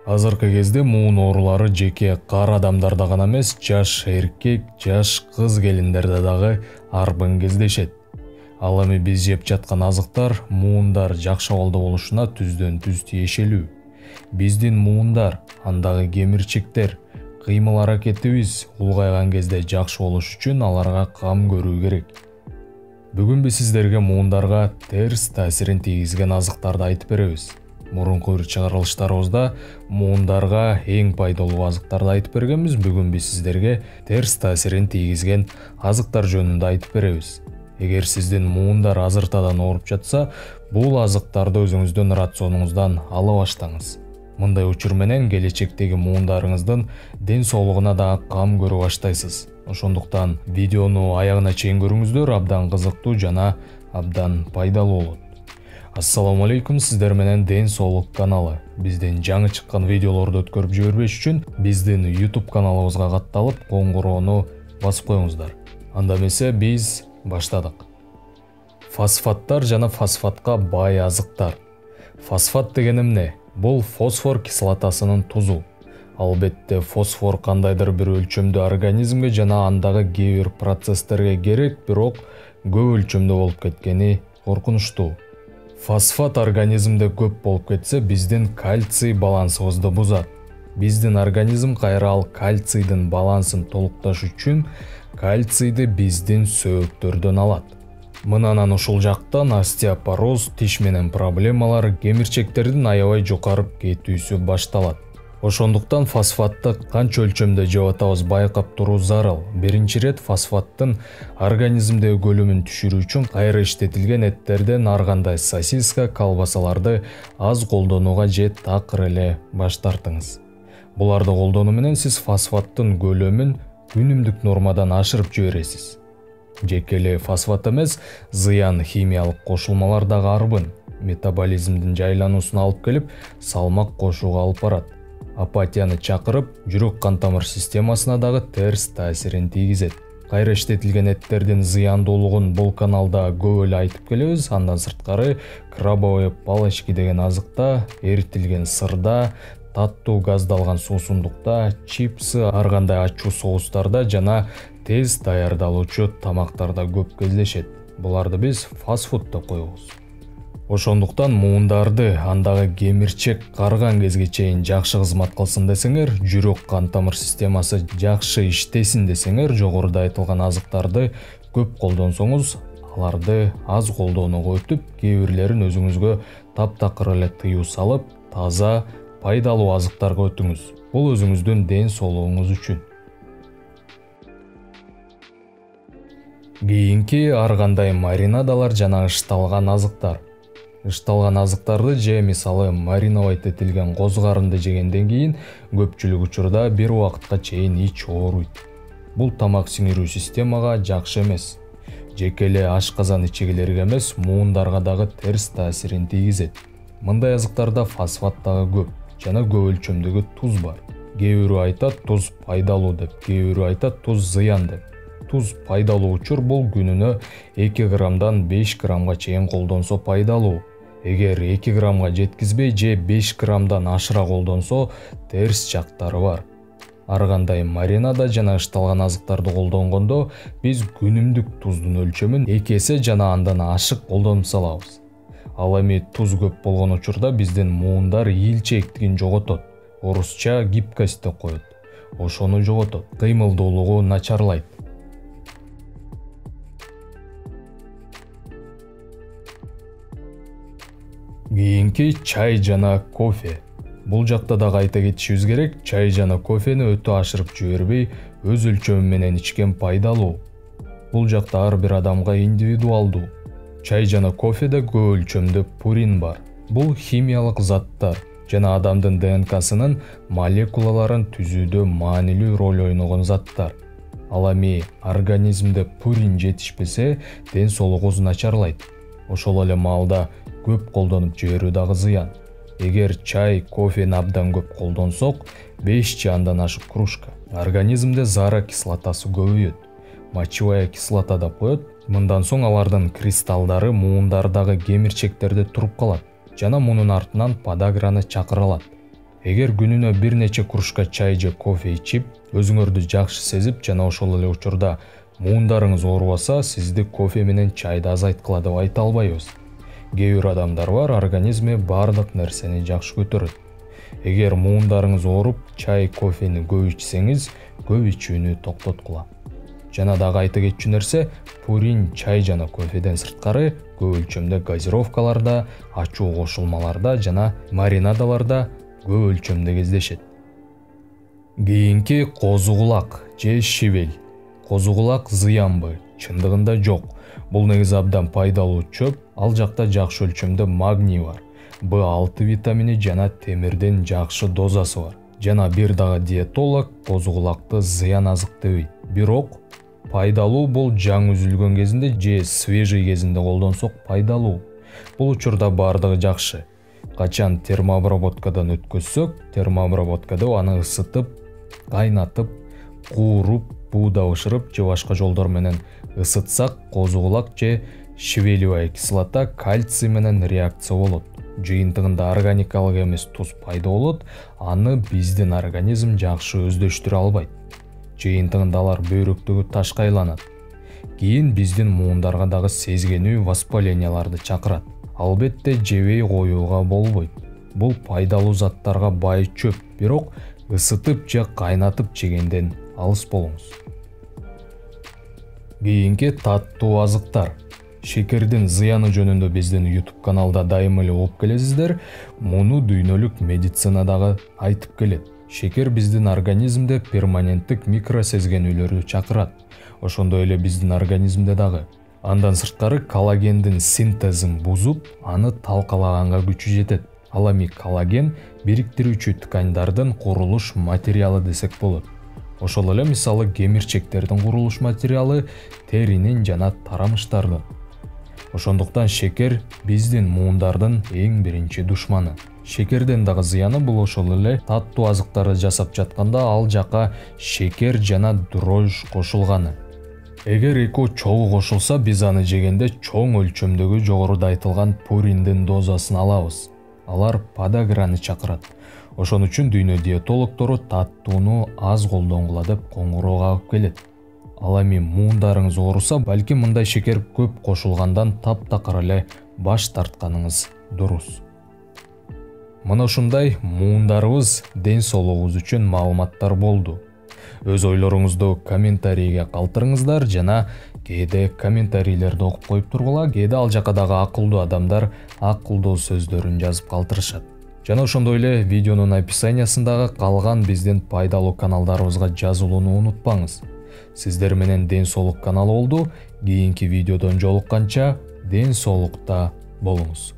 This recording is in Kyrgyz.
Азыркы кезде муун оорулары жеке кар адамдарда гана эмес, жаш эркек, жаш кыз келиндерде дагы арбын кездешет. Ал эми биз жеп жаткан азыктар муундар жакшы абалда болушуна түздөн түз тиешелүү. Биздин муундар, андагы кемирчектер, кыймыл аракетибиз улгайган кезде жакшы болуш үчүн аларга кам көрүү керек. Бүгүн биз сиздерге муундарга терс таасирин тийгизген азыктарды айтып беребиз. Мурунку бир чыгарылыштарыбызда муундарга эң пайдалуу азыктарды айтып бергенбиз. Бүгүн биз сиздерге терс таасирин тийгизген азыктар жөнүндө айтып беребиз. Эгер сиздин муундар азыртадан ооруп жатса, бул азыктарды өзүңүздүн рационуңуздан ала баштаңыз. Мындай учур менен келечектеги муундарыңыздын ден соолугуна да кам көрө баштайсыз. Ошондуктан видеону аягына чейин көрүңүздөр, абдан кызыктуу жана абдан пайдалуу болот. Ассаламу алейкум, сиздер менен Ден соолук каналы. Биздин жаңы чыккан видеолорду өткөрүп жибербеш үчүн биздин YouTube каналыбызга катталып, коңгуроону басып коюңуздар. Анда эмесе биз баштадык. Фосфаттар жана фосфатка бай азыктар. Фосфат деген эмне? Бул фосфор кислотасынын тузу. Албетте фосфор кандайдыр бир өлчөмдө организмге жана андагы кээ бир процесстерге керек, бирок көп өлчөмдө болуп кеткени коркунучтуу. Фосфат организмде көп болуп кетсе, биздин кальций балансыбызды бузат. Биздин организм кайра ал кальцийдин балансын толукташ үчүн кальцийди биздин сөөктөрдөн алат. Мынанан ушул жактан остеопороз, тиш менен проблемалар, кемирчектердин аябай жокарып кетүүсү башталат. Ошондуктан фосфатты канча өлчөмдө жеп атабыз байкап туруу зарыл. Биринчи ирет фосфаттын организмдеги көлөмүн түшүрүү үчүн кайра иштетилген эттерден ар кандай сосиска, колбасаларды аз колдонууга же такыр эле баш тартыңыз. Буларды колдонуу менен сиз фосфаттын көлөмүн күнүмдүк нормадан ашырып жибересиз. Жеке эле фосфат эмес, зыян химиялык кошулмалар дагы арбын метаболизмдин жайлануусуна алып келип, салмак кошууга алып барат. Апатияны чакырып, жүрөк кан тамыр системасына дагы терс таасирин тийгизет. Кайра иштетилген эттердин зыяндуулугун бул каналда көп эле айтып келебиз. Андан сырткары крабовые палочки деген азыкта, эритилген сырда, таттуу газдалган суусундукта, чипсы, ар кандай ачуу соустарда жана тез даярдалуучу тамактарда көп кездешет. Буларды биз фастфуд деп коебуз. Ошондуктан муундарды андагы кемирчек карыган кезге чейин жакшы кызмат кылсын десеңер, жүрөк кан тамыр системасы жакшы иштесин десеңер, жогоруда айтылган азыктарды көп колдонсоңуз, аларды аз колдонууга өтүп, кээ бирлерин өзүңүзгө таптакыр эле тыюу салып, таза, пайдалуу азыктарга өтүңүз. Бул өзүңүздүн ден соолугуңуз үчүн. Кийинки ар кандай маринадалар жана ышталган азыктар. Ышталган азыктарды же мисалы мариновать этилген козу карынды жегенден кийин көпчүлүк учурда бир убакытка чейин ич ооруйт. Бул тамак сиңирүү системага жакшы эмес. Жеке эле ашказан ичегилерге эмес, муундарга дагы терс таасирин тийгизет. Мындай азыктарда фосфат дагы көп жана көп өлчөмдөгү туз бар. Кээ бирөө айтат туз пайдалуу деп, кээ бирөө айтат туз зыян деп. Туз пайдалуу учур бул күнүнө 2 граммдан 5 граммга чейин колдонсо пайдалуу. Эгер 2 граммга жеткизбей же 5 граммдан ашыра колдонсо терс жактары бар. Ар кандай маринада жана ышталган азыктарды колдонгондо биз күнүмдүк туздун өлчөмүн 2 эсе жана андан ашык колдонуп салабыз. Ал эми туз көп болгон учурда биздин муундар ийилчээктигин жоготот. Орусча гибкость деп коет. Ошону жоготот. Кыймылдуулугу начарлайт. Кийинки чай жана кофе. Бул жакта дагы айта кетишибиз керек, чай жана кофени өтө ашырып жибербей, өз өлчөмү менен ичкен пайдалуу. Бул жакта ар бир адамга индивидуалдуу. Чай жана кофеде көп өлчөмдө пурин бар. Бул химиялык заттар жана адамдын ДНКсынын молекулаларын түзүүдө маанилүү роль ойногон заттар. Ал эми организмде пурин жетишпесе, ден соолугубуз начарлайт. Ошол эле маалда көп колдонуп жиберүү дагы зыян. Эгер чай, кофени абдан көп колдонсок, 5 же андан ашык кружка, организмде зара кислотасы көбөйөт. Мочевая кислота деп коет. Мындан соң алардын кристалдары муундардагы кемирчектерде туруп калат жана мунун артынан подаграны чакыра алат. Эгер күнүнө бир нече кружка чай же кофе ичип, өзүңөрдү жакшы сезип жана ошол эле учурда муундарыңыз оорубаса, сизди кофе менен чайды азайткыла деп айта албайбыз. Кээ бир адамдар бар, организми бардык нерсени жакшы көтөрөт. Эгер муундарыңыз ооруп, чай, кофени көп ичсеңиз, көп ичүүнү токтоткула. Жана дагы айта кетчү нерсе, пурин чай жана кофеден сырткары көп өлчөмдө газировкаларда, ачуу кошулмаларда жана маринадаларда көп өлчөмдө кездешет. Кийинки козу кулак же шибел. Козу кулак зыянбы? Чындыгында жок. Бул негизи абдан пайдалуу чөп, ал жакта жакшы өлчөмдө магний бар. B6 витамини жана темирдин жакшы дозасы бар. Жана бир дагы диетолог козу кулакты зыян азык дебейт. Бирок пайдалуу бул жаңы үзүлгөн кезинде же свежий кезинде колдонсок пайдалуу. Бул учурда бардыгы жакшы. Качан термообработкадан өткөзсөк, термообработкада аны ысытып, кайнатып, кууруп, бууда бышырып же башка жолдор менен ысытсак, козу кулак же щавелевая кислота кальций менен реакция болот. Жыйынтыгында органикалык эмес туз пайда болот, аны биздин организм жакшы өздөштүрө албайт. Жыйынтыгында алар бөйрөктөгү ташка айланат. Кийин биздин муундарга дагы сезгенүү воспаленияларды чакырат. Албетте жебей коюуга болбойт. Бул пайдалуу заттарга бай чөп, бирок ысытып же кайнатып жегенден алыс болуңуз. Кийинки таттуу азыктар. Шекердин зыяны жөнүндө биздин YouTube каналда дайыма эле угуп келесиздер. Муну дүйнөлүк медицинадагы айтып келет. Шекер биздин организмде перманенттик микросезгенүүлөрдү чакырат. Ошондой эле биздин организмде дагы. Андан сырткары коллагендин синтезин бузуп, аны талкалаганга күчү жетет. Ал эми коллаген бириктирүүчү ткандардын курулуш материалы десек болот. Ошол эле мисалы кемирчектердин курулуш материалы, теринин жана тарамыштардын. Ошондуктан шекер биздин муундардын эң биринчи душманы. Шекерден дагы зыяны бул ошол эле таттуу азыктарды жасап жатканда ал жака шекер жана дрожж кошулганы. Эгер экөө чогуу кошулса, биз аны жегенде чоң өлчөмдөгү жогоруда айтылган пуриндин дозасын алабыз. Алар подаграны чакырат. Ошон үчүн дүйнө диетологдору таттууну аз колдонгула деп коңгуроо кагып келет. Ал эми муундарыңыз ооруса, балким мындай шекер көп кошулгандан таптакыр эле баш тартканыңыз дурус. Мына ушундай муундарыбыз, ден соолугубуз үчүн маалыматтар болду. Өз ойлоруңузду комментарийге калтырыңыздар жана кээде комментарийлерди окуп коюп тургула, кээде ал жака дагы акылдуу адамдар акылдуу сөздөрүн жазып калтырышат. Жана ошондой эле видеонун описаниясындагы калган биздин пайдалуу каналдарыбызга жазылууну унутпаңыз. Сиздер менен Ден соолук каналы болду. Кийинки видеодон жолукканча ден соолукта болуңуз.